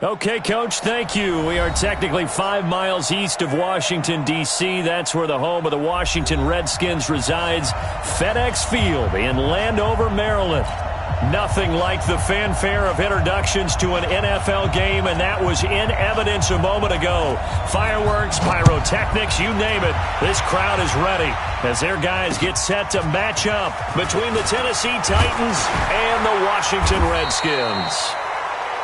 Okay, Coach, thank you. We are technically 5 miles east of Washington, D.C. That's where the home of the Washington Redskins resides, FedEx Field in Landover, Maryland. Nothing like the fanfare of introductions to an NFL game, and that was in evidence a moment ago. Fireworks, pyrotechnics, you name it. This crowd is ready as their guys get set to match up between the Tennessee Titans and the Washington Redskins.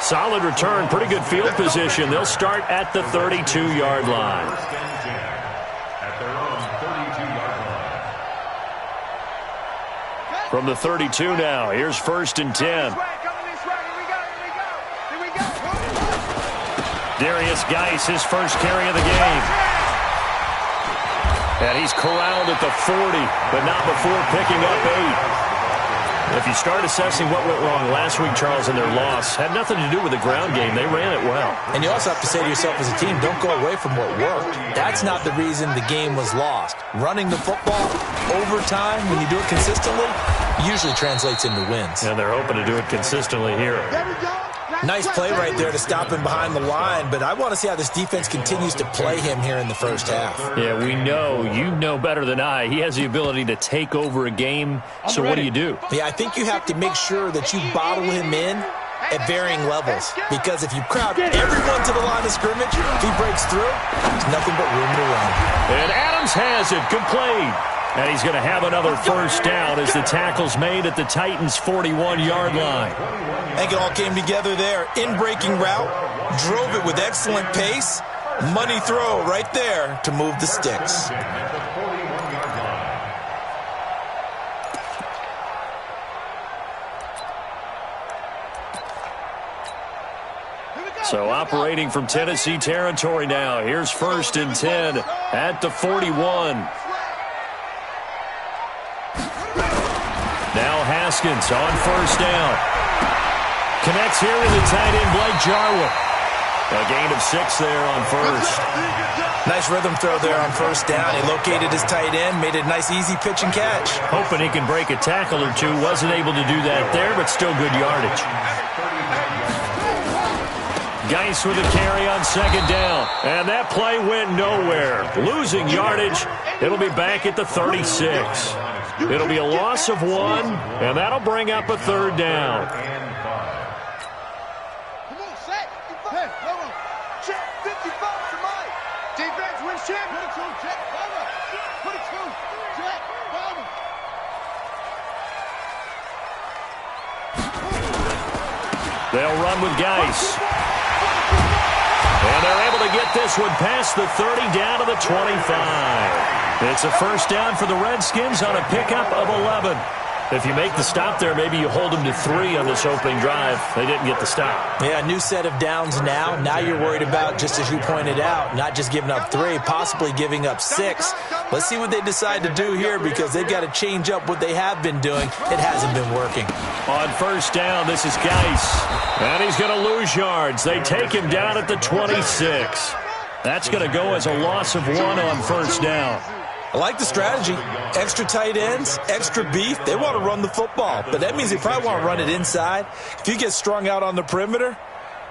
Solid return, pretty good field position. They'll start at the 32-yard line. From the 32 now, here's 1st and 10. Darius Geis, his first carry of the game. And he's corralled at the 40, but not before picking up 8. If you start assessing what went wrong last week, Charles, in their loss, had nothing to do with the ground game. They ran it well. And you also have to say to yourself as a team, don't go away from what worked. That's not the reason the game was lost. Running the football over time, when you do it consistently, usually translates into wins. And they're hoping to do it consistently here. Nice play right there to stop him behind the line, but I want to see how this defense continues to play him here in the first half. Yeah, we know. You know better than I. He has the ability to take over a game, so what do? Yeah, I think you have to make sure that you bottle him in at varying levels, because if you crowd everyone to the line of scrimmage, if he breaks through, there's nothing but room to run. And Adams has it, complete. And he's going to have another first down as the tackle's made at the Titans' 41-yard line. I think it all came together there. In-breaking route, drove it with excellent pace. Money throw right there to move the sticks. So operating from Tennessee territory now. Here's 1st and 10 at the 41. Now Haskins on first down. Connects here to the tight end, Blake Jarwin. A gain of 6 there on first. Nice rhythm throw there on first down. He located his tight end, made it a nice easy pitch and catch. Hoping he can break a tackle or two. Wasn't able to do that there, but still good yardage. Geis with a carry on 2nd down. And that play went nowhere. Losing yardage. It'll be back at the 36. It'll be a loss of 1, and that'll bring up a 3rd down. Come on, set. Hey, hold on. Check 55 to Mike. Defense wins check. 22, check. Cover. 22, check. Cover. They'll run with Geis. And they're able to get this one past the 30 down to the 25. It's a first down for the Redskins on a pickup of 11. If you make the stop there, maybe you hold them to 3 on this opening drive. They didn't get the stop. Yeah, new set of downs now. Now you're worried about, just as you pointed out, not just giving up 3, possibly giving up 6. Let's see what they decide to do here, because they've got to change up what they have been doing. It hasn't been working. On first down, this is Geis. And he's going to lose yards. They take him down at the 26. That's going to go as a loss of 1 on first down. I like the strategy. Extra tight ends, extra beef. They want to run the football, but that means they probably want to run it inside. If you get strung out on the perimeter,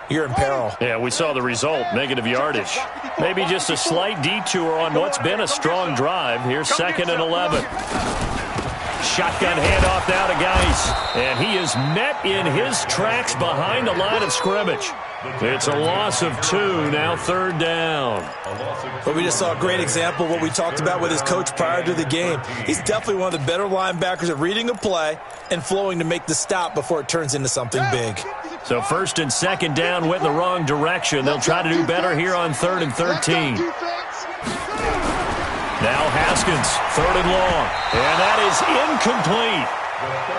you're in peril. Yeah, we saw the result, negative yardage. Maybe just a slight detour on what's been a strong drive. Here's 2nd and 11. Shotgun handoff now to Geis. And he is met in his tracks behind the line of scrimmage. It's a loss of 2, now 3rd down. But we just saw a great example of what we talked about with his coach prior to the game. He's definitely one of the better linebackers at reading a play and flowing to make the stop before it turns into something big. So 1st and 2nd down went in the wrong direction. They'll try to do better here on 3rd and 13. Now Haskins, 3rd and long. And that is incomplete.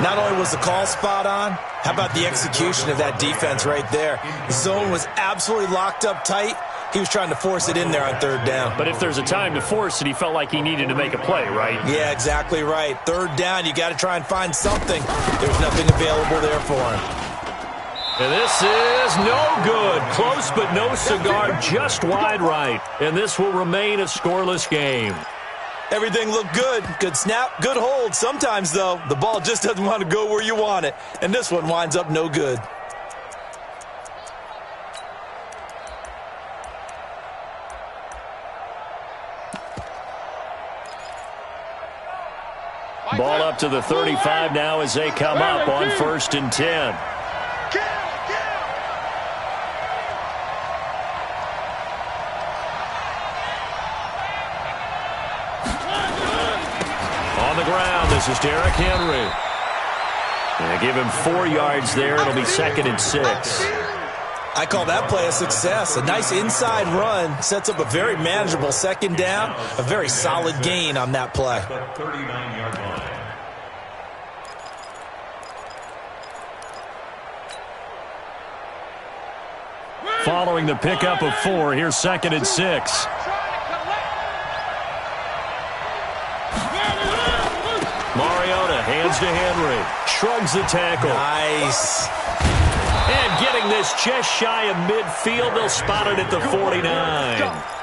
Not only was the call spot on, how about the execution of that defense right there? The zone was absolutely locked up tight. He was trying to force it in there on 3rd down. But if there's a time to force it, he felt like he needed to make a play, right? Yeah, exactly right. 3rd down, you got to try and find something. There's nothing available there for him. And this is no good. Close but no cigar, just wide right. And this will remain a scoreless game. Everything looked good. Good snap, good hold. Sometimes, though, the ball just doesn't want to go where you want it. And this one winds up no good. Ball up to the 35 now as they come up on 1st and 10. On the ground, this is Derrick Henry. And give him 4 yards there. It'll be 2nd and 6. I call that play a success. A nice inside run sets up a very manageable 2nd down. A very solid gain on that play. Following the pickup of 4, here's 2nd and 6. Mariota hands to Henry. Shrugs the tackle. Nice. And getting this just shy of midfield, they'll spot it at the 49.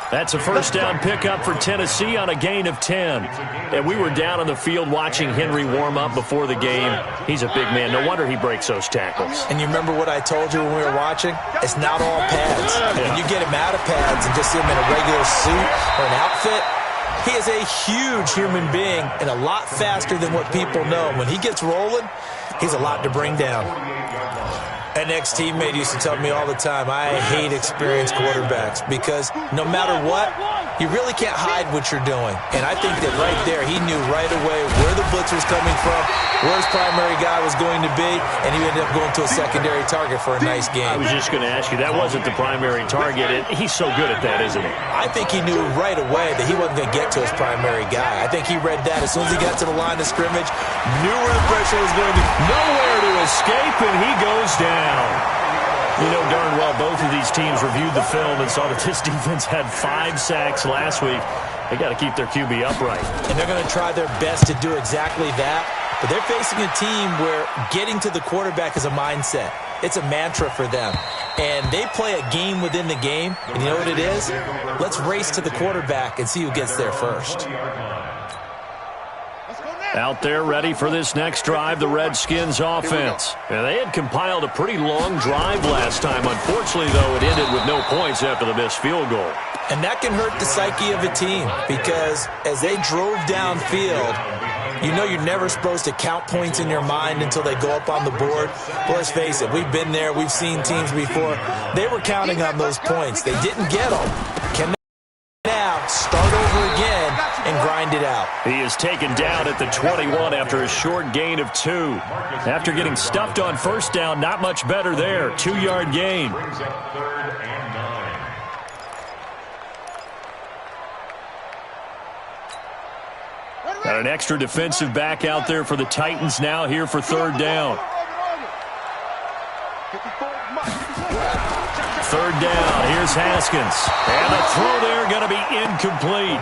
That's a 1st down pickup for Tennessee on a gain of 10. And we were down on the field watching Henry warm up before the game. He's a big man. No wonder he breaks those tackles. And you remember what I told you when we were watching? It's not all pads. When you get him out of pads and just see him in a regular suit or an outfit, he is a huge human being and a lot faster than what people know. When he gets rolling, he's a lot to bring down. An ex-teammate used to tell me all the time, I hate experienced quarterbacks because no matter what, you really can't hide what you're doing. And I think that right there, he knew right away where the blitz was coming from, where his primary guy was going to be, and he ended up going to a secondary target for a nice game. I was just going to ask you, that wasn't the primary target. He's so good at that, isn't he? I think he knew right away that he wasn't going to get to his primary guy. I think he read that as soon as he got to the line of scrimmage, knew where the pressure was going to be. Nowhere to escape, and he goes down. You know darn well both of these teams reviewed the film and saw that this defense had 5 sacks last week. They got to keep their QB upright. And they're going to try their best to do exactly that. But they're facing a team where getting to the quarterback is a mindset. It's a mantra for them. And they play a game within the game. And you know what it is? Let's race to the quarterback and see who gets there first. Out there ready for this next drive, the Redskins offense. And they had compiled a pretty long drive last time. Unfortunately, though, it ended with no points after the missed field goal. And that can hurt the psyche of a team because as they drove downfield, you know you're never supposed to count points in your mind until they go up on the board. But let's face it, we've been there. We've seen teams before. They were counting on those points. They didn't get them. Can they now start over again and grind it out? He is taken down at the 21 after a short gain of 2. After getting stuffed on 1st down, not much better there. 2-yard gain. Got an extra defensive back out there for the Titans now here for 3rd down. 3rd down. Here's Haskins. And the throw there going to be incomplete.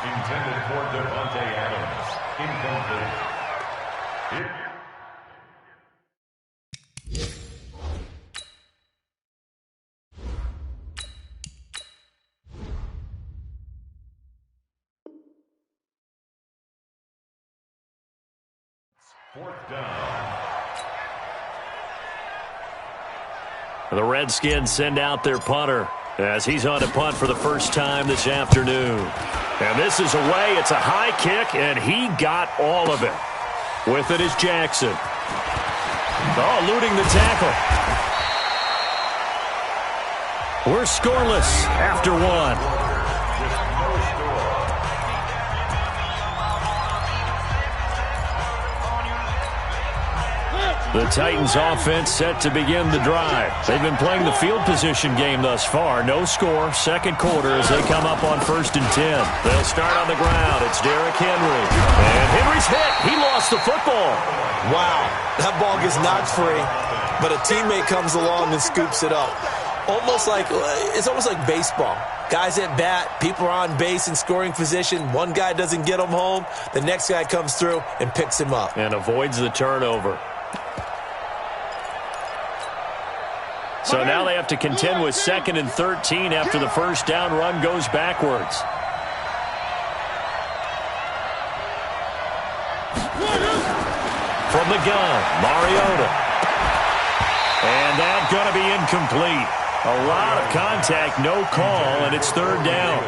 Intended for Devontae Adams. Incomplete. Fourth down. The Redskins send out their punter as he's on to punt for the first time this afternoon. And this is away. It's a high kick, and he got all of it. With it is Jackson. Oh, eluding the tackle. We're scoreless after 1. The Titans offense set to begin the drive. They've been playing the field position game thus far. No score, 2nd quarter as they come up on 1st and 10. They'll start on the ground. It's Derrick Henry. And Henry's hit. He lost the football. Wow, that ball gets knocked free, but a teammate comes along and scoops it up. It's almost like baseball. Guys at bat, people are on base in scoring position. One guy doesn't get him home. The next guy comes through and picks him up. And avoids the turnover. So now they have to contend with 2nd and 13 after the 1st down run goes backwards. From the gun, Mariota. And that's going to be incomplete. A lot of contact, no call, and it's 3rd down.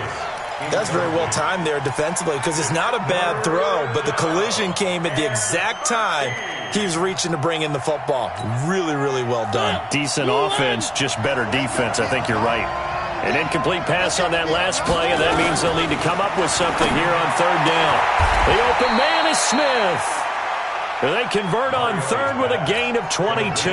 That's very well timed there defensively because it's not a bad throw, but the collision came at the exact time he was reaching to bring in the football. Really, really well done. Decent offense, just better defense. I think you're right. An incomplete pass on that last play, and that means they'll need to come up with something here on third down. The open man is Smith. They convert on third with a gain of 22.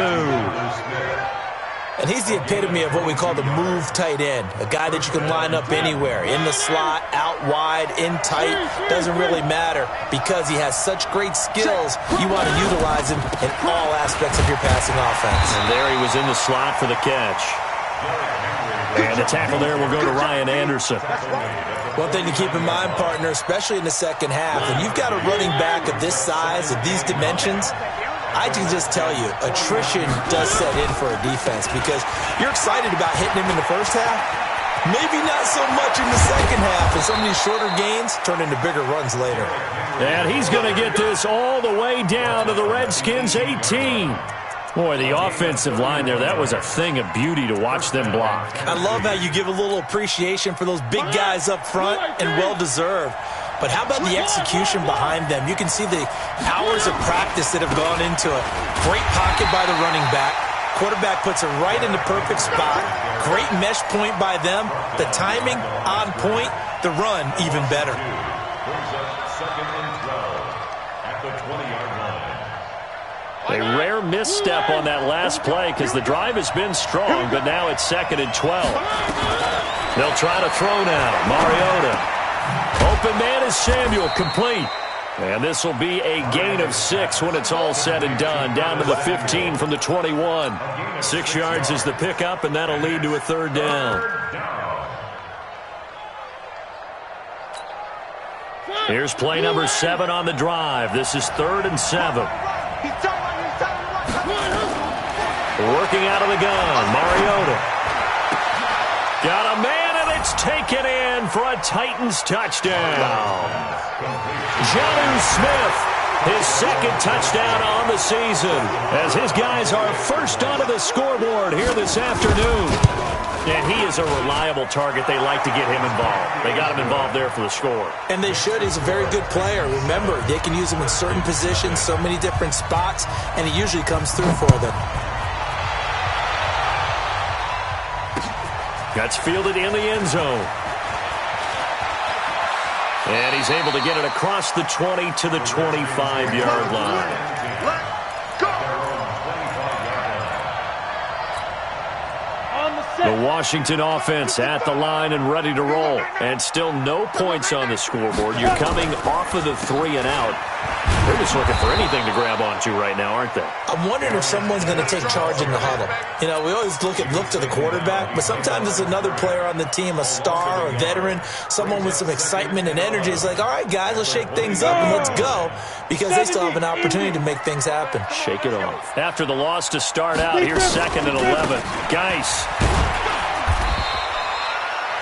And he's the epitome of what we call the move tight end, a guy that you can line up anywhere, in the slot, out wide, in tight, doesn't really matter because he has such great skills. You want to utilize him in all aspects of your passing offense. And there he was in the slot for the catch. And the tackle there will go to Ryan Anderson. One thing to keep in mind, partner, especially in the second half, when you've got a running back of this size, of these dimensions, I can just tell you, attrition does set in for a defense because you're excited about hitting him in the first half. Maybe not so much in the second half, and some of these shorter gains turn into bigger runs later. And he's going to get this all the way down to the Redskins' 18. Boy, the offensive line there, that was a thing of beauty to watch them block. I love how you give a little appreciation for those big guys up front, and well-deserved. But how about the execution behind them? You can see the hours of practice that have gone into it. Great pocket by the running back. Quarterback puts it right in the perfect spot. Great mesh point by them. The timing on point. The run even better. Second and 12 at the 20-yard line. A rare misstep on that last play because the drive has been strong, but now it's second and 12. They'll try to throw now. Mariota. Open man is Samuel, complete. And this will be a gain of 6 when it's all said and done. Down to the 15 from the 21. 6 yards is the pickup, and that'll lead to a third down. Here's play number 7 on the drive. This is 3rd and 7. Working out of the gun, Mariota. Got a man, and it's taken in for a Titans touchdown. Jonnu Smith, his second touchdown on the season, as his guys are first onto the scoreboard here this afternoon. And he is a reliable target. They like to get him involved. They got him involved there for the score. And they should. He's a very good player. Remember, they can use him in certain positions, so many different spots, and he usually comes through for them. That's fielded in the end zone. And he's able to get it across the 20 to the 25-yard line. The Washington offense at the line and ready to roll. And still no points on the scoreboard. You're coming off of the 3 and out. They're just looking for anything to grab onto right now, aren't they? I'm wondering if someone's going to take charge in the huddle. You know, we always look to the quarterback, but sometimes it's another player on the team, a star, a veteran, someone with some excitement and energy. It's like, all right, guys, let's shake things up and let's go, because they still have an opportunity to make things happen. Shake it off. After the loss to start out, here's 2nd and 11. Geis.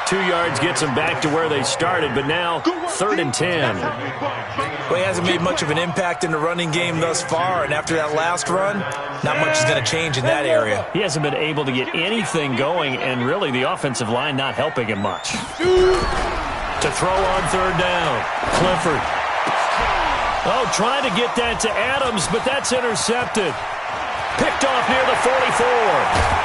2 yards gets them back to where they started, but now 3rd and 10. Well, he hasn't made much of an impact in the running game thus far, and after that last run, not much is going to change in that area. He hasn't been able to get anything going, and really the offensive line not helping him much. To throw on 3rd down, Clifford. Oh, trying to get that to Adams, but that's intercepted. Picked off near the 44.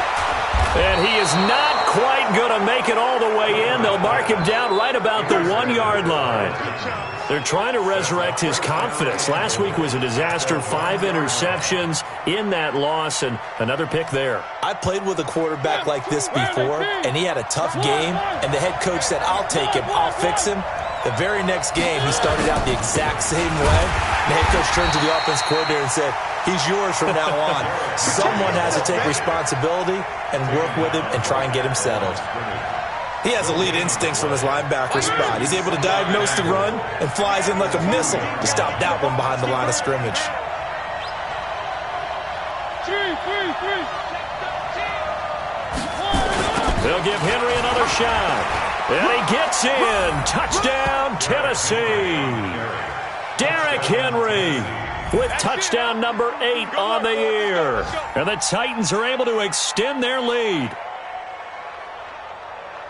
And he is not quite going to make it all the way in. They'll mark him down right about the 1-yard line. They're trying to resurrect his confidence. Last week was a disaster. 5 interceptions in that loss, and another pick there. I played with a quarterback like this before, and he had a tough game, and the head coach said, I'll take him, I'll fix him. The very next game, he started out the exact same way. The head coach turned to the offense coordinator and said, he's yours from now on. Someone has to take responsibility and work with him and try and get him settled. He has elite instincts from his linebacker spot. He's able to diagnose the run and flies in like a missile to stop that one behind the line of scrimmage. They'll give Henry another shot. And he gets in. Touchdown, Tennessee. Derrick Henry with touchdown number 8 on the year. And the Titans are able to extend their lead.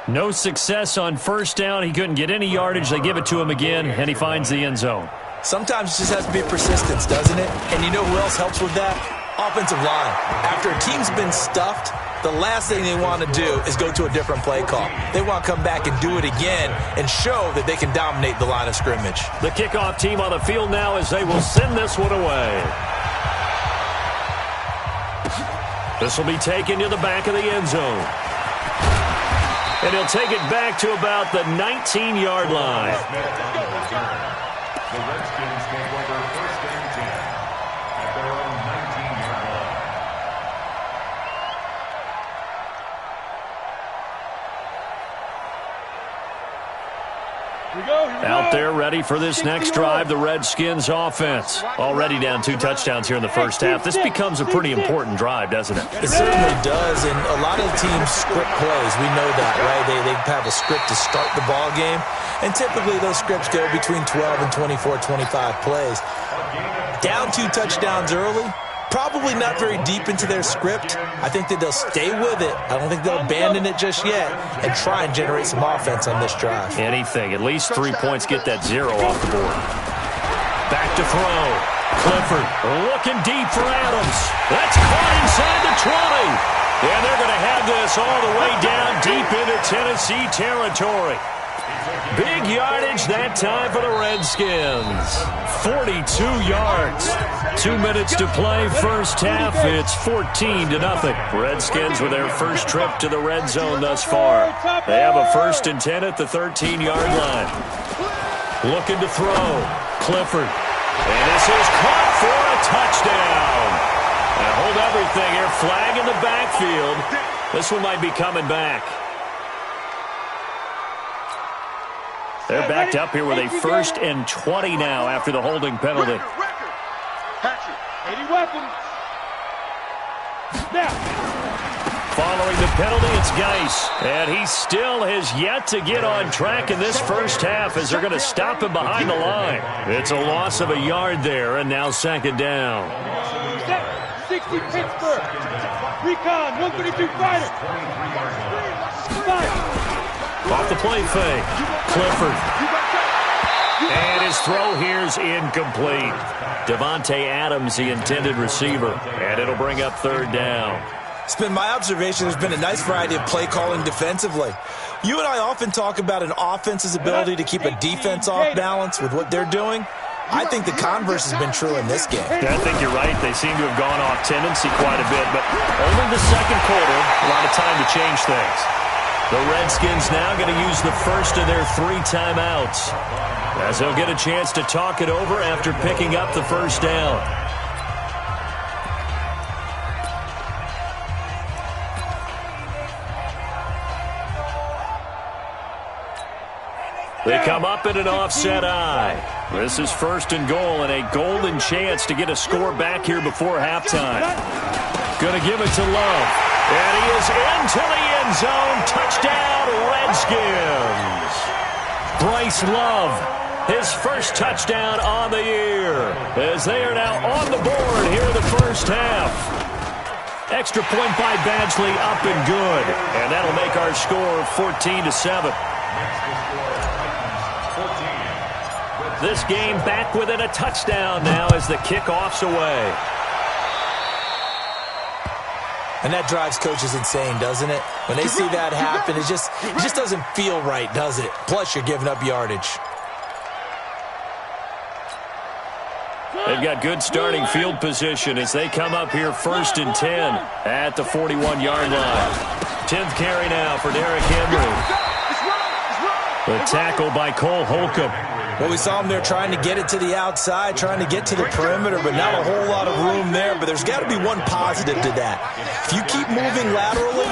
No success on first down. He couldn't get any yardage. They give it to him again, and he finds the end zone. Sometimes it just has to be persistence, doesn't it? And you know who else helps with that? Offensive line. After a team's been stuffed, the last thing they want to do is go to a different play call. They want to come back and do it again and show that they can dominate the line of scrimmage. The kickoff team on the field now as they will send this one away. This will be taken to the back of the end zone. And he'll take it back to about the 19-yard line. The Redskins take over first and 10 at their own 19-yard line. Out there ready for this next drive, the Redskins offense. Already down 2 touchdowns here in the first half. This becomes a pretty important drive, doesn't it? It certainly does, and a lot of the teams script plays. We know that, right? They have a script to start the ball game, and typically those scripts go between 12 and 24, 25 plays. Down 2 touchdowns early, probably not very deep into their script. I think that they'll stay with it. I don't think they'll abandon it just yet and try and generate some offense on this drive. Anything. At least 3 points, get that 0 off the board. Back to throw. Clifford looking deep for Adams. That's caught inside the 20. And they're going to have this all the way down deep into Tennessee territory. Big yardage that time for the Redskins. 42 yards. 2 minutes to play first half. It's 14-0. Redskins with their first trip to the red zone thus far. They have a 1st and 10 at the 13-yard line. Looking to throw. Clifford. And this is caught for a touchdown. And hold everything here. Flag in the backfield. This one might be coming back. They're backed up here with a 1st and 20 now after the holding penalty. Following the penalty, it's Geis. And he still has yet to get on track in this first half as they're going to stop him behind the line. It's a loss of a yard there, and now 2nd down. 60 Pittsburgh. Recon, 132 fighter. Off the play fake. Clifford. And his throw here's incomplete. Davante Adams, the intended receiver. And it'll bring up 3rd down. It's been my observation there's been a nice variety of play calling defensively. You and I often talk about an offense's ability to keep a defense off balance with what they're doing. I think the converse has been true in this game. I think you're right. They seem to have gone off tendency quite a bit, but only the 2nd quarter, a lot of time to change things. The Redskins now going to use the first of their 3 timeouts as they'll get a chance to talk it over after picking up the 1st down. They come up in an offset eye. This is 1st and goal and a golden chance to get a score back here before halftime. Going to give it to Love. And he is into the end zone. Touchdown, Redskins. Bryce Love, his first touchdown on the year, as they are now on the board here in the first half. Extra point by Badgley, up and good. And that'll make our score 14-7. This game back within a touchdown now as the kickoff's away. And that drives coaches insane, doesn't it? When they see that happen, it just doesn't feel right, does it? Plus, you're giving up yardage. They've got good starting field position as they come up here 1st and 10 at the 41-yard line. 10th carry now for Derrick Henry. The tackle by Cole Holcomb. Well, we saw him there trying to get it to the outside, trying to get to the perimeter, but not a whole lot of room there. But there's got to be one positive to that. If you keep moving laterally,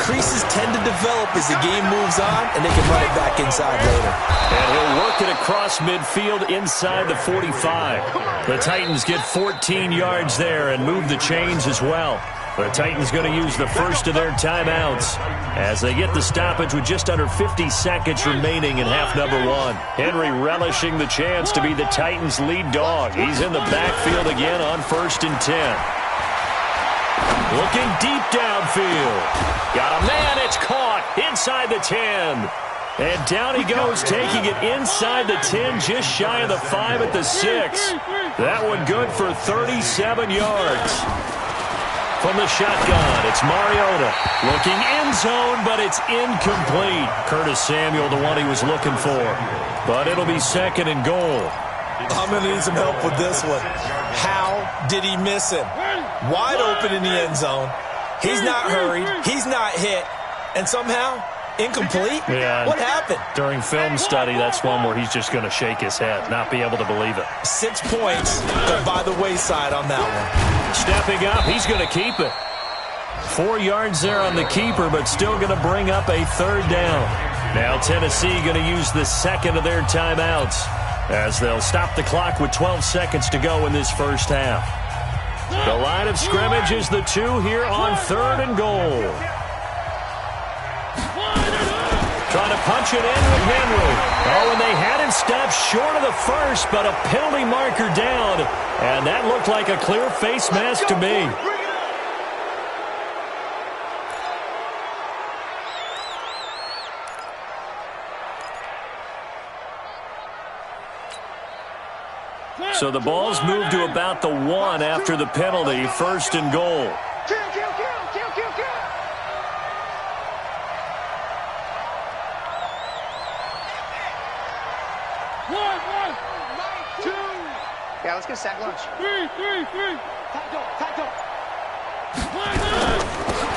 creases tend to develop as the game moves on, and they can run it back inside later. And he'll work it across midfield inside the 45. The Titans get 14 yards there and move the chains as well. The Titans going to use the first of their timeouts as they get the stoppage with just under 50 seconds remaining in half number 1. Henry relishing the chance to be the Titans' lead dog. He's in the backfield again on 1st and 10. Looking deep downfield. Got a man. It's caught inside the 10. And down he goes, taking it inside the 10, just shy of the 5 at the 6. That one good for 37 yards. From the shotgun, it's Mariota. Looking end zone, but it's incomplete. Curtis Samuel, the one he was looking for. But it'll be 2nd and goal. I'm going to need some help with this one. How did he miss him? Wide open in the end zone. He's not hurried. He's not hit. And somehow, incomplete? Yeah. What happened? During film study, that's one where he's just going to shake his head, not be able to believe it. 6 points go by the wayside on that one. Stepping up, he's going to keep it. 4 yards there on the keeper, but still going to bring up a 3rd down. Now Tennessee going to use the 2nd of their timeouts as they'll stop the clock with 12 seconds to go in this first half. The line of scrimmage is the 2 here on 3rd and goal. Trying to punch it in with Henry. Oh, and they had him stopped short of the first, but a penalty marker down. And that looked like a clear face mask to me. So the ball's moved to about the 1 after the penalty, 1st and goal. Yeah, let's get a sack lunch. 3.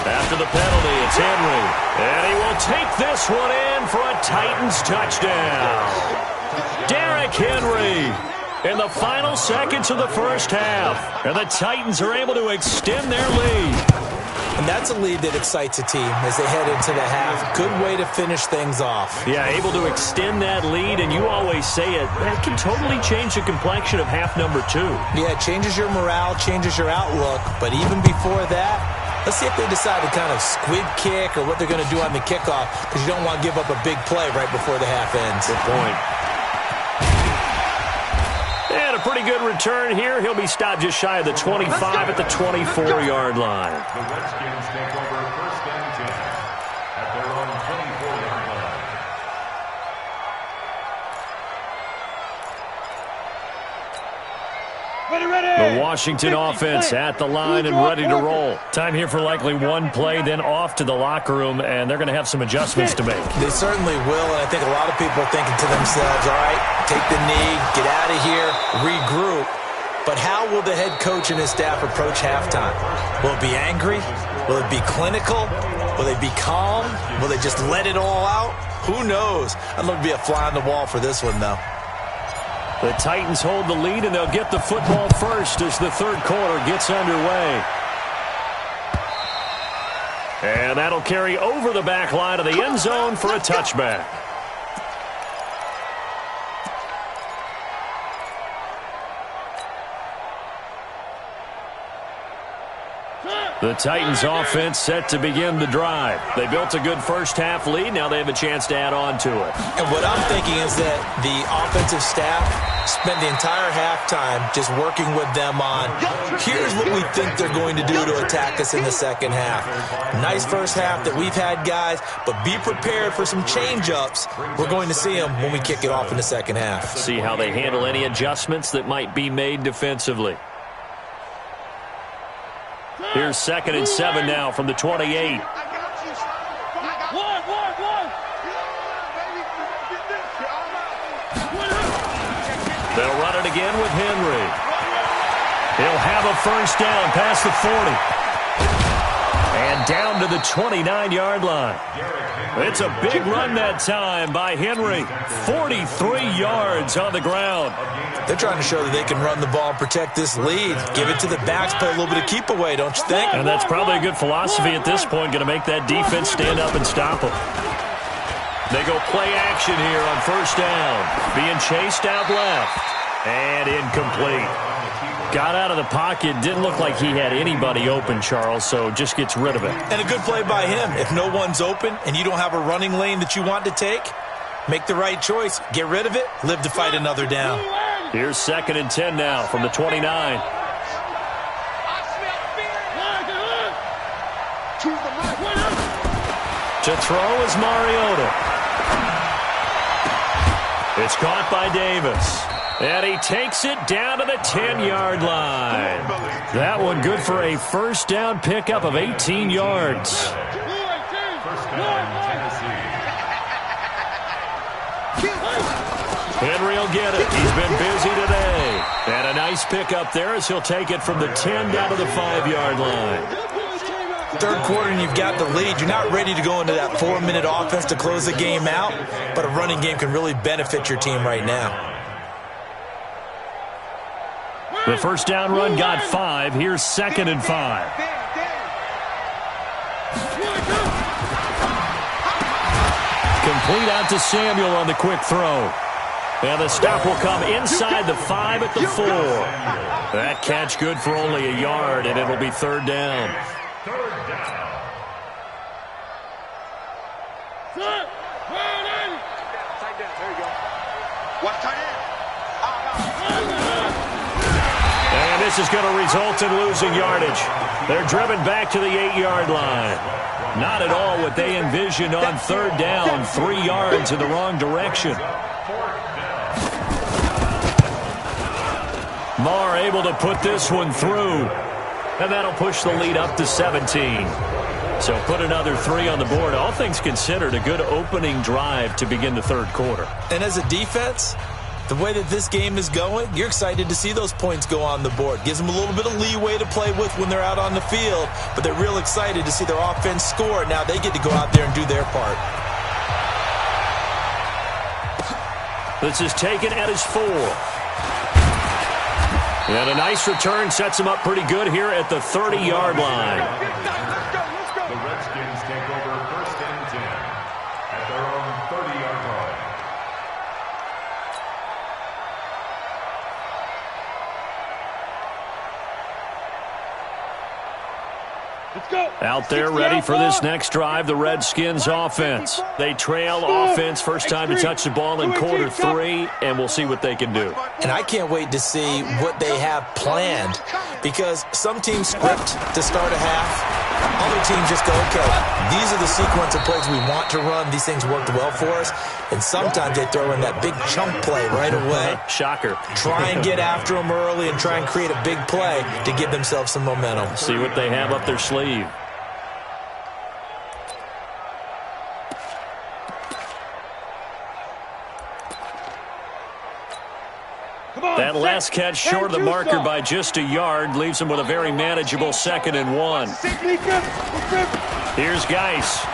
After the penalty, it's Henry. And he will take this one in for a Titans touchdown. Derrick Henry in the final seconds of the first half. And the Titans are able to extend their lead. And that's a lead that excites a team as they head into the half. Good way to finish things off. Yeah, able to extend that lead, and you always say it, that can totally change the complexion of half number 2. Yeah, it changes your morale, changes your outlook. But even before that, let's see if they decide to kind of squib kick or what they're going to do on the kickoff, because you don't want to give up a big play right before the half ends. Good point. And a pretty good return here. He'll be stopped just shy of the 25 at the 24-yard line. The Redskins take over 1st and 10 at their own 24-yard line. The Washington offense at the line and ready to roll. Time here for likely one play, then off to the locker room, and they're going to have some adjustments to make. They certainly will, and I think a lot of people are thinking to themselves, all right, take the knee, get out of here, regroup. But how will the head coach and his staff approach halftime? Will it be angry? Will it be clinical? Will they be calm? Will they just let it all out? Who knows? I'd love to be a fly on the wall for this one, though. The Titans hold the lead, and they'll get the football first as the 3rd quarter gets underway. And that'll carry over the back line of the end zone for a touchback. The Titans offense set to begin the drive. They built a good first half lead. Now they have a chance to add on to it. And what I'm thinking is that the offensive staff spent the entire halftime just working with them on, here's what we think they're going to do to attack us in the second half. Nice first half that we've had, guys, but be prepared for some change-ups. We're going to see them when we kick it off in the second half. See how they handle any adjustments that might be made defensively. Here's 2nd and 7 now from the 28. One. They'll run it again with Henry. He'll have a first down past the 40. And down to the 29-yard line. It's a big run that time by Henry. 43 yards on the ground. They're trying to show that they can run the ball and protect this lead. Give it to the backs, play a little bit of keep away, don't you think? And that's probably a good philosophy at this point, going to make that defense stand up and stop them. They go play action here on first down. Being chased out left. And incomplete. Got out of the pocket. Didn't look like he had anybody open, Charles, so just gets rid of it. And a good play by him. If no one's open and you don't have a running lane that you want to take, make the right choice. Get rid of it. Live to fight another down. Here's 2nd and 10 now from the 29. To throw is Mariota. It's caught by Davis. And he takes it down to the 10-yard line. That one good for a first down pickup of 18 yards. Henry will get it. He's been busy today. And a nice pickup there as he'll take it from the 10 down to the 5-yard line. Third quarter and you've got the lead. You're not ready to go into that 4-minute offense to close the game out, but a running game can really benefit your team right now. The first down run got 5. Here's 2nd and 5. Complete out to Samuel on the quick throw. And the stop will come inside the 5 at the 4. That catch good for only a yard, and it'll be 3rd down. And this is going to result in losing yardage. They're driven back to the 8-yard line. Not at all what they envisioned on 3rd down. 3 yards in the wrong direction. Marr able to put this one through. And that'll push the lead up to 17. So put another 3 on the board. All things considered, a good opening drive to begin the third quarter. And as a defense, the way that this game is going, you're excited to see those points go on the board. Gives them a little bit of leeway to play with when they're out on the field, but they're real excited to see their offense score. Now they get to go out there and do their part. This is taken at his 4. And a nice return sets him up pretty good here at the 30-yard line. The Redskins take over 1st and 10 at their own 30-yard line. Let's go. Out there ready for this next drive, the Redskins offense. They trail offense first time to touch the ball in quarter 3, and we'll see what they can do. And I can't wait to see what they have planned, because some teams script to start a half. Other teams just go, okay, these are the sequence of plays we want to run. These things worked well for us. And sometimes they throw in that big chunk play right away. Shocker. Try and get after them early and try and create a big play to give themselves some momentum. See what they have up their sleeve. That last catch short of the marker by just a yard leaves him with a very manageable 2nd and 1. Here's Geis.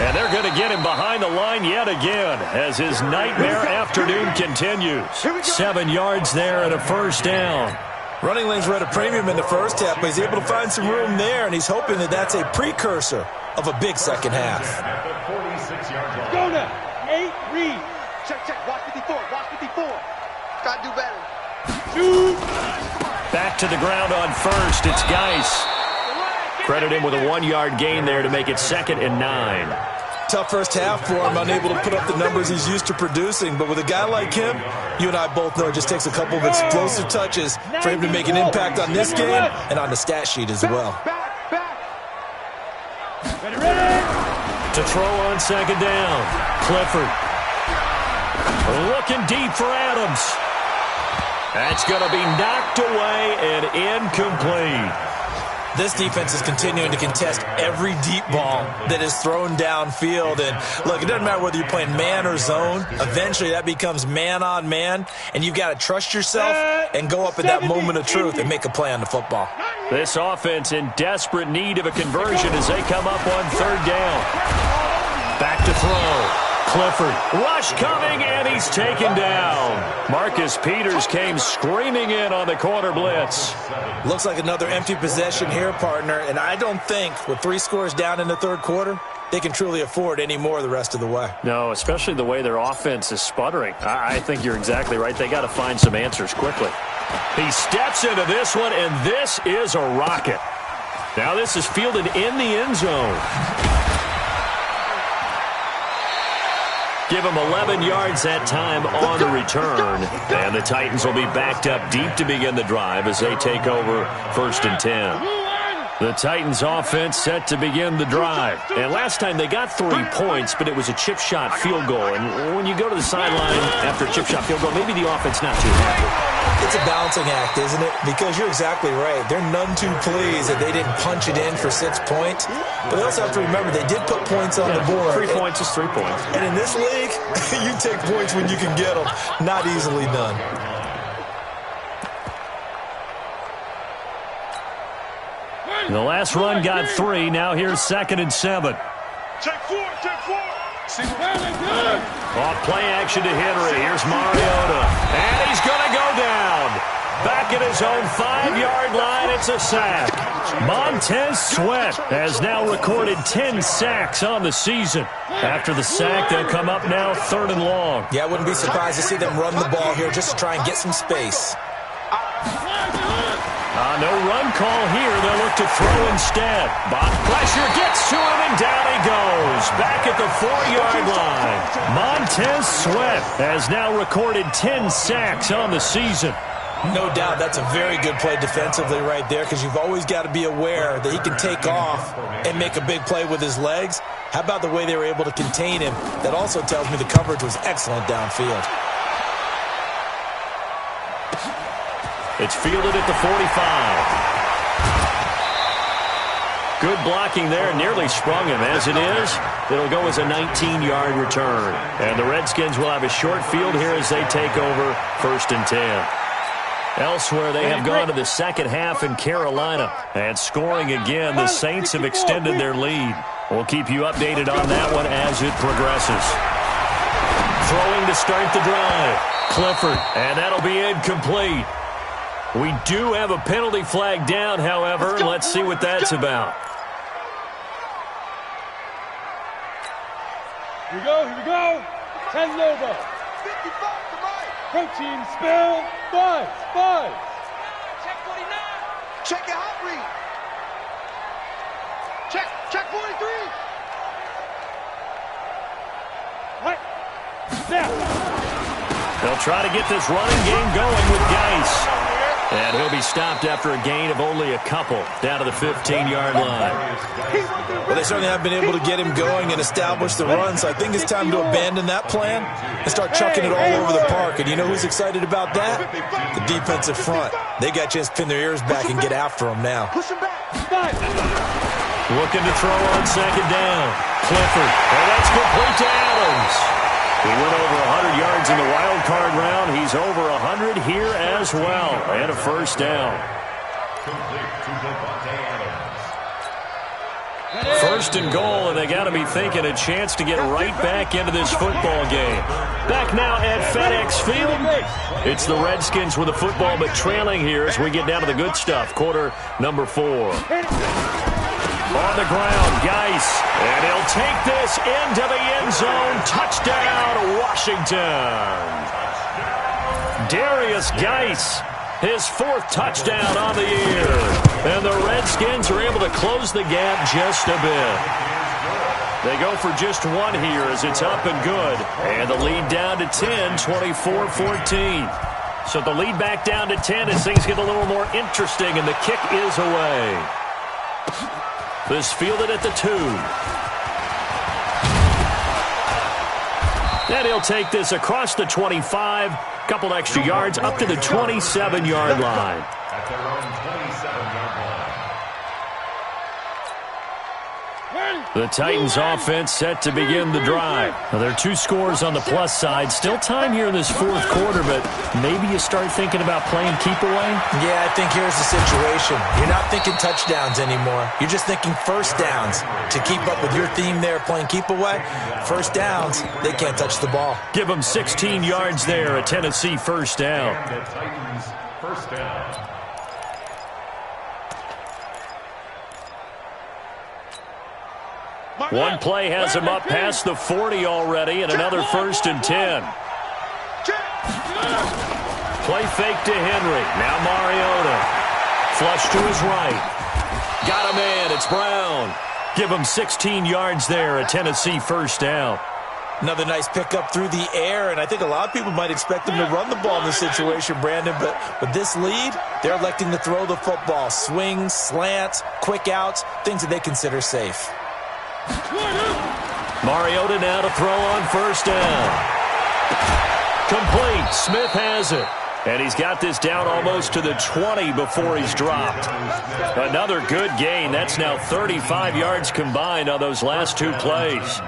And they're going to get him behind the line yet again as his nightmare afternoon continues. 7 yards there and a first down. Running lanes were at a premium in the first half, but he's able to find some room there, and he's hoping that that's a precursor of a big second half. Go now. 8, read. Check, watch 54, watch 54. Gotta do better. Shoot. Back to the ground on first. It's Geis. Credit him with a 1-yard gain there to make it 2nd and 9. Tough first half for him, unable to put up the numbers he's used to producing. But with a guy like him, you and I both know it just takes a couple of explosive touches for him to make an impact on this game and on the stat sheet as well. Ready. To throw on 2nd down. Clifford. Looking deep for Adams. That's going to be knocked away and incomplete. This defense is continuing to contest every deep ball that is thrown downfield. And, look, it doesn't matter whether you're playing man or zone. Eventually, that becomes man on man, and you've got to trust yourself and go up at that moment of truth and make a play on the football. This offense in desperate need of a conversion as they come up on 3rd down. Back to throw. Clifford. Rush coming, and he's taken down. Marcus Peters came screaming in on the corner blitz. Looks like another empty possession here, partner, and I don't think with 3 scores down in the third quarter, they can truly afford any more the rest of the way. No, especially the way their offense is sputtering. I think you're exactly right. They got to find some answers quickly. He steps into this one, and this is a rocket. Now this is fielded in the end zone. Give him 11 yards that time on the return. And the Titans will be backed up deep to begin the drive as they take over 1st and 10. The Titans offense set to begin the drive. And last time they got 3 points, but it was a chip shot field goal. And when you go to the sideline after a chip shot field goal, maybe the offense not too happy. It's a balancing act, isn't it? Because you're exactly right. They're none too pleased that they didn't punch it in for 6 points. But they also have to remember they did put points on the board. 3 points is 3 points. And in this league, you take points when you can get them. Not easily done. The last run got 3. Now here's 2nd and 7. Check 4, check 4. Off play action to Henry. Here's Mariota. And he's going to go down. Back at his own 5-yard line, it's a sack. Montez Sweat has now recorded 10 sacks on the season. After the sack, they'll come up now 3rd and long. Yeah, I wouldn't be surprised to see them run the ball here just to try and get some space. No run call here. They'll look to throw instead. Bob Fletcher gets to him, and down he goes. Back at the 4-yard line. Montez Sweat has now recorded 10 sacks on the season. No doubt that's a very good play defensively right there, because you've always got to be aware that he can take off and make a big play with his legs. How about the way they were able to contain him? That also tells me the coverage was excellent downfield. It's fielded at the 45. Good blocking there. Nearly sprung him. As it is, it'll go as a 19-yard return. And the Redskins will have a short field here as they take over 1st and 10. Elsewhere, they have gone to the second half in Carolina. And scoring again, the Saints have extended their lead. We'll keep you updated on that one as it progresses. Throwing to start the drive. Clifford, and that'll be incomplete. We do have a penalty flag down, however. Let's see what that's about. Here we go, here we go. 10 over. 55 to Mike. Protein spill. 5. Check 49. Check your hot read. Check 43. Right. Now. They'll try to get this running game going with Geis. And he'll be stopped after a gain of only a couple down to the 15-yard line. Well, they certainly have been able to get him going and establish the run, so I think it's time to abandon that plan and start chucking it all over the park. And you know who's excited about that? The defensive front. They got a chance to pin their ears back and get after him now. Push him back. Looking to throw on 2nd down. Clifford. And that's complete to Adams. He went over 100 yards in the wild card round. He's over 100 here as well. And a 1st down. 1st and goal, and they got to be thinking a chance to get right back into this football game. Back now at FedEx Field. It's the Redskins with the football, but trailing here as we get down to the good stuff. Quarter number 4. On the ground, Geis, and he'll take this into the end zone. Touchdown, Washington. Darius Geis, his 4th touchdown on the year. And the Redskins are able to close the gap just a bit. They go for just 1 here as it's up and good. And the lead down to 10, 24-14. So the lead back down to 10 as things get a little more interesting, and the kick is away. This fielded at the 2. And he'll take this across the 25. Couple extra yards up to the 27-yard line. At their own 27-yard line. The Titans offense set to begin the drive. Now, there are 2 scores on the plus side. Still time here in this 4th quarter, but maybe you start thinking about playing keep away? Yeah, I think here's the situation. You're not thinking touchdowns anymore. You're just thinking 1st downs. To keep up with your theme there, playing keep away, 1st downs, they can't touch the ball. Give them 16 yards there, a Tennessee 1st down. The Titans 1st down. One play has him up past the 40 already, and another 1st and 10. Play fake to Henry. Now Mariota. Flush to his right. Got him in. It's Brown. Give him 16 yards there, a Tennessee 1st down. Another nice pickup through the air, and I think a lot of people might expect them to run the ball in this situation, Brandon, but with this lead, they're electing to throw the football. Swings, slants, quick outs, things that they consider safe. Mariota now to throw on first down. Complete. Smith has it. And he's got this down almost to the 20 before he's dropped. Another good gain. That's now 35 yards combined on those last two plays.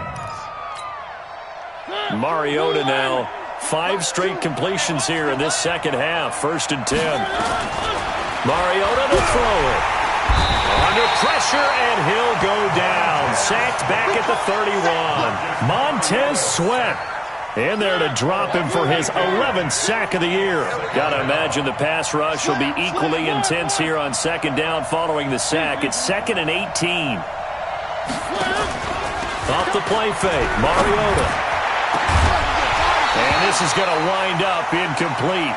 Mariota now 5 straight completions here in this second half. 1st and 10. Mariota to throw it. Under pressure, and he'll go down. Sacked back at the 31. Montez Sweat in there to drop him for his 11th sack of the year. Got to imagine the pass rush will be equally intense here on second down following the sack. It's 2nd and 18. Off the play fake, Mariota. And this is going to wind up incomplete.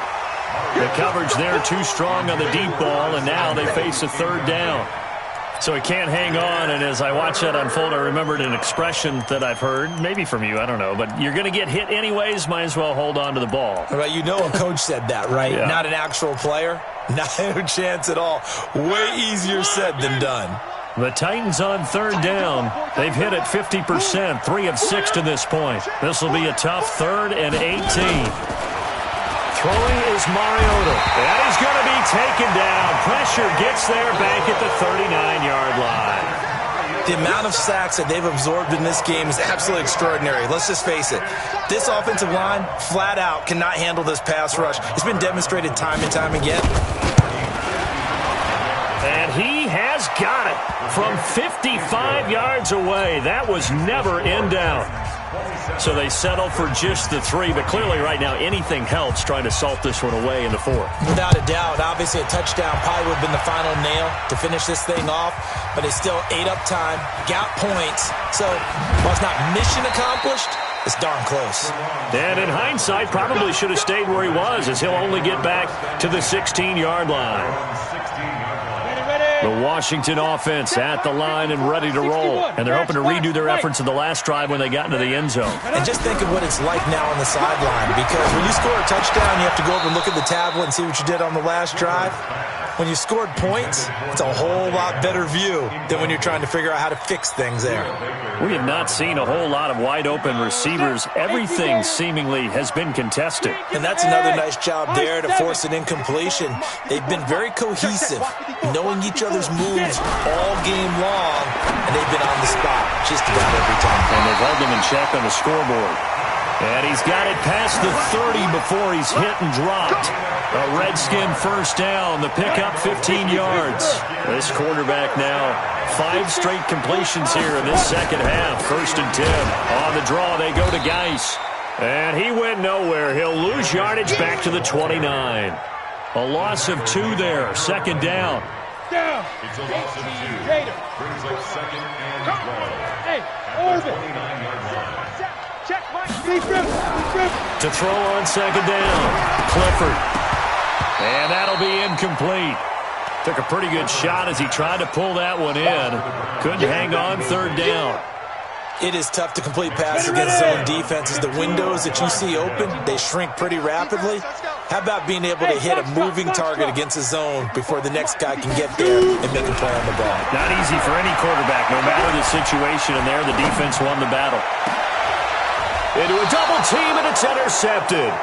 The coverage there too strong on the deep ball, and now they face a 3rd down. So he can't hang on, and as I watch that unfold, I remembered an expression that I've heard, maybe from you, I don't know, but you're going to get hit anyways, might as well hold on to the ball. Well, you know a coach said that, right? Yeah. Not an actual player? Not a chance at all. Way easier said than done. The Titans on 3rd down. They've hit it 50%, 3 of 6 to this point. This will be a tough 3rd and 18. Throwing is Mariota. And he's going to be taken down. Pressure gets there back at the 39-yard line. The amount of sacks that they've absorbed in this game is absolutely extraordinary. Let's just face it. This offensive line, flat out, cannot handle this pass rush. It's been demonstrated time and time again. And he has got it from 55 yards away. That was never in doubt. So they settle for just the 3, but clearly right now anything helps trying to salt this one away in the 4th. Without a doubt, obviously a touchdown probably would have been the final nail to finish this thing off, but it's still ate up time, got points, so while it's not mission accomplished, it's darn close. And in hindsight, probably should have stayed where he was, as he'll only get back to the 16-yard line. The Washington offense at the line and ready to roll. And they're hoping to redo their efforts in the last drive when they got into the end zone. And just think of what it's like now on the sideline, because when you score a touchdown, you have to go over and look at the tablet and see what you did on the last drive. When you scored points, it's a whole lot better view than when you're trying to figure out how to fix things there. We have not seen a whole lot of wide-open receivers. Everything seemingly has been contested. And that's another nice job there to force an incompletion. They've been very cohesive, knowing each other's moves all game long, and they've been on the spot just about every time. And they've held them in check on the scoreboard. And he's got it past the 30 before he's hit and dropped. A Redskin 1st down. The pickup 15 yards. This quarterback now 5 straight completions here in this second half. 1st and 10. On the draw, they go to Geis. And he went nowhere. He'll lose yardage back to the 29. A loss of 2 there. 2nd down. Down. It's a loss of 2. Brings up 2nd and 12. Hey, Orville. 29-yard line. Check, Mike. Deep rip. To throw on 2nd down. Clifford. And that'll be incomplete. Took a pretty good shot as he tried to pull that one in. Couldn't hang on 3rd down. It is tough to complete passes against zone defenses. The windows that you see open, they shrink pretty rapidly. How about being able to hit a moving target against a zone before the next guy can get there and make a play on the ball? Not easy for any quarterback, no matter the situation, and there the defense won the battle. Into a double team, and it's intercepted.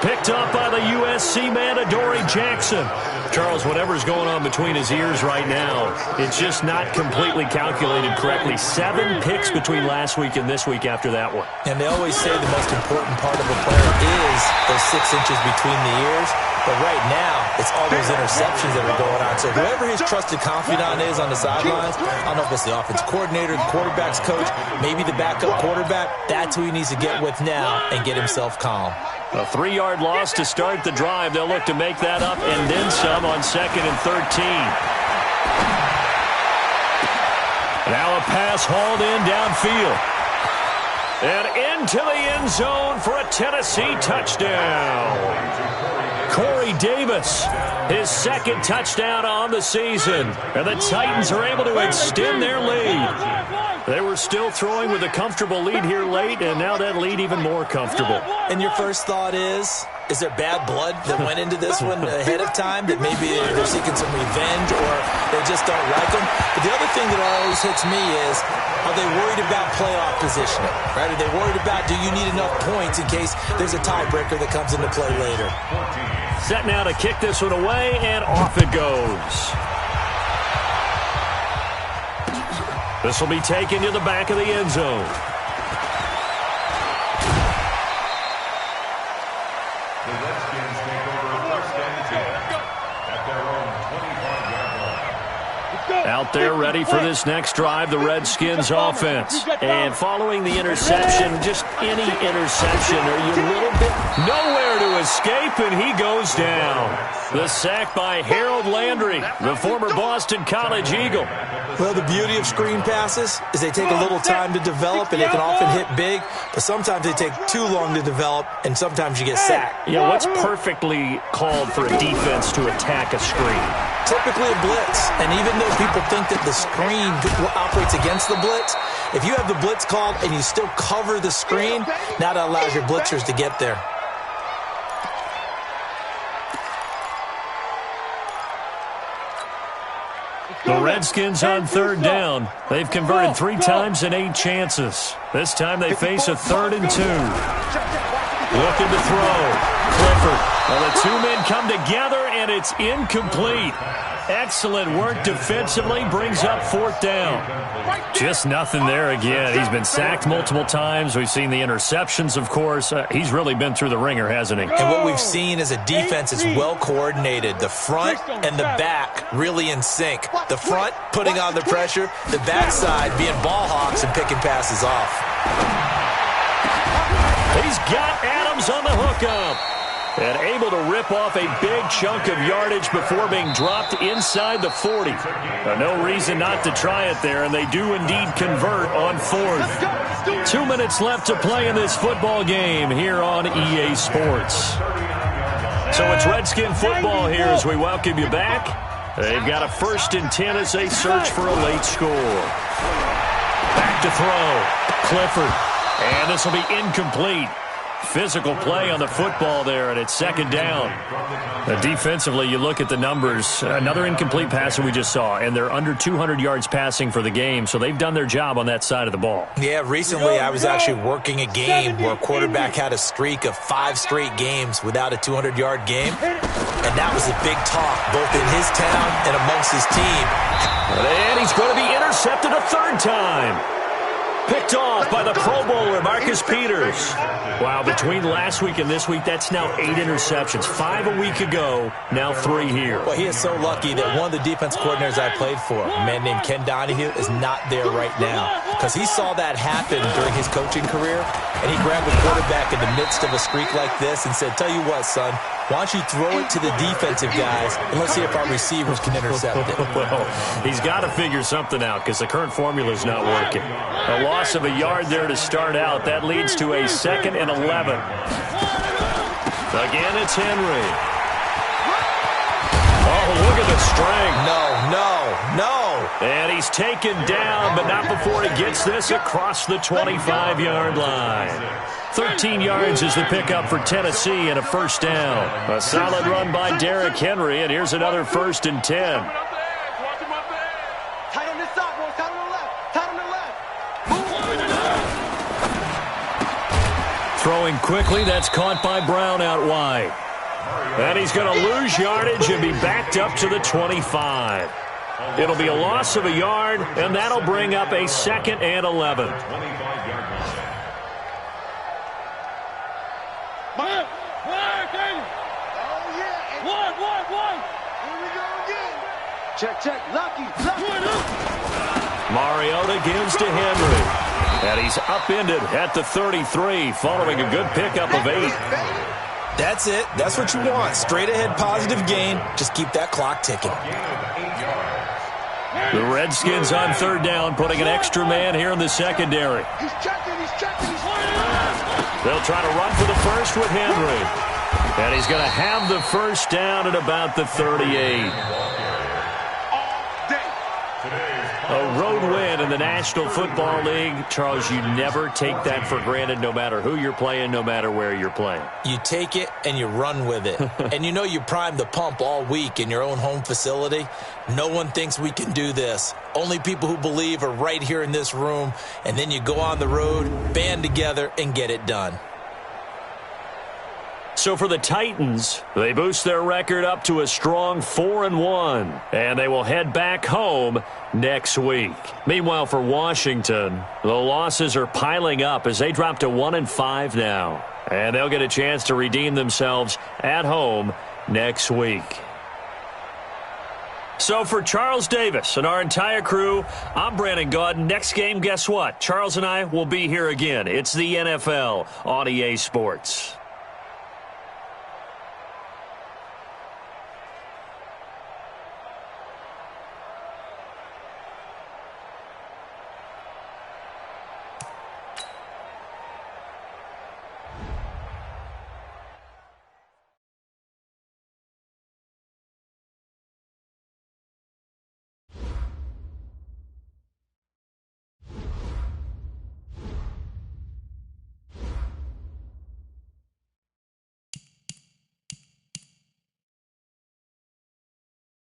Picked up by the USC man, Adoree Jackson. Charles, whatever's going on between his ears right now, it's just not completely calculated correctly. 7 picks between last week and this week after that one. And they always say the most important part of a player is those 6 inches between the ears. But right now, it's all those interceptions that are going on. So whoever his trusted confidant is on the sidelines, I don't know if it's the offense coordinator, the quarterback's coach, maybe the backup quarterback, that's who he needs to get with now and get himself calm. A 3-yard loss to start the drive. They'll look to make that up and then some on 2nd and 13. Now a pass hauled in downfield. And into the end zone for a Tennessee touchdown. Corey Davis, his 2nd touchdown on the season. And the Titans are able to extend their lead. They were still throwing with a comfortable lead here late, and now that lead even more comfortable. And your first thought is there bad blood that went into this one ahead of time, that maybe they're seeking some revenge or they just don't like them? But the other thing that always hits me is, are they worried about playoff positioning? Right? Are they worried about, do you need enough points in case there's a tiebreaker that comes into play later? Set now to kick this one away, and off it goes. This will be taken to the back of the end zone. The Redskins take over first and 10 at their own 25-yard line. Out there ready for this next drive, the Redskins offense. And following the interception, just any interception, are you a little bit nowhere to escape, and he goes down. The sack by Harold Landry, the former Boston College Eagle. Well, the beauty of screen passes is they take a little time to develop, and they can often hit big, but sometimes they take too long to develop, and sometimes you get sacked. Yeah, what's perfectly called for a defense to attack a screen? Typically a blitz, and even though people think that the screen operates against the blitz, if you have the blitz called and you still cover the screen, now that allows your blitzers to get there. The Redskins on third down. They've converted 3 times in 8 chances. This time they face a 3rd and 2. Looking to throw. Clifford. Well, the two men come together, and it's incomplete. Excellent work defensively. Brings up 4th down. Just nothing there again. He's been sacked multiple times. We've seen the interceptions, of course. He's really been through the ringer, hasn't he? And what we've seen is a defense that's well coordinated. The front and the back really in sync. The front putting on the pressure. The backside being ball hawks and picking passes off. He's got Adams on the hookup. And able to rip off a big chunk of yardage before being dropped inside the 40. No reason not to try it there, and they do indeed convert on 4th. 2 minutes left to play in this football game here on EA Sports. So it's Redskin football here as we welcome you back. They've got a 1st and 10 as they search for a late score. Back to throw. Clifford. And this will be incomplete. Physical play on the football there, and it's 2nd down. Defensively, you look at the numbers. Another incomplete pass that we just saw, and they're under 200 yards passing for the game, so they've done their job on that side of the ball. Yeah, recently I was actually working a game where a quarterback had a streak of 5 straight games without a 200-yard game, and that was a big talk, both in his town and amongst his team. And he's going to be intercepted a 3rd time. Picked off by the Pro Bowler, Marcus Peters. Wow, between last week and this week, that's now 8 interceptions. 5 a week ago, now 3 here. Well, he is so lucky that one of the defense coordinators I played for, a man named Ken Donahue, is not there right now. Because he saw that happen during his coaching career, and he grabbed the quarterback in the midst of a streak like this and said, tell you what, son, why don't you throw it to the defensive guys, and let's see if our receivers can intercept it. Well, he's got to figure something out because the current formula is not working. A loss of a yard there to start out. That leads to a 2nd and 11. Again, it's Henry. Oh, look at the strength. No. And he's taken down, but not before he gets this across the 25-yard line. 13 yards is the pickup for Tennessee and a 1st down. A solid run by Derrick Henry, and here's another 1st and 10. Tight on this side, boys. Tight on the left. Tight on the left. Throwing quickly, that's caught by Brown out wide. And he's going to lose yardage and be backed up to the 25. It'll be a loss of a yard, and that'll bring up a 2nd and 11. Check. Lucky. Mariota gives to Henry. And he's upended at the 33 following a good pickup of 8. That's it. That's what you want. Straight ahead positive gain. Just keep that clock ticking. The Redskins on 3rd down, putting an extra man here in the secondary. He's checking. They'll try to run for the 1st with Henry. And he's going to have the 1st down at about the 38. A road win in the National Football League. Charles, you never take that for granted no matter who you're playing, no matter where you're playing. You take it and you run with it. And you know you primed the pump all week in your own home facility. No one thinks we can do this. Only people who believe are right here in this room. And then you go on the road, band together, and get it done. So for the Titans, they boost their record up to a strong 4-1, and they will head back home next week. Meanwhile, for Washington, the losses are piling up as they drop to 1-5 now, and they'll get a chance to redeem themselves at home next week. So for Charles Davis and our entire crew, I'm Brandon Gaudin. Next game, guess what? Charles and I will be here again. It's the NFL on EA Sports.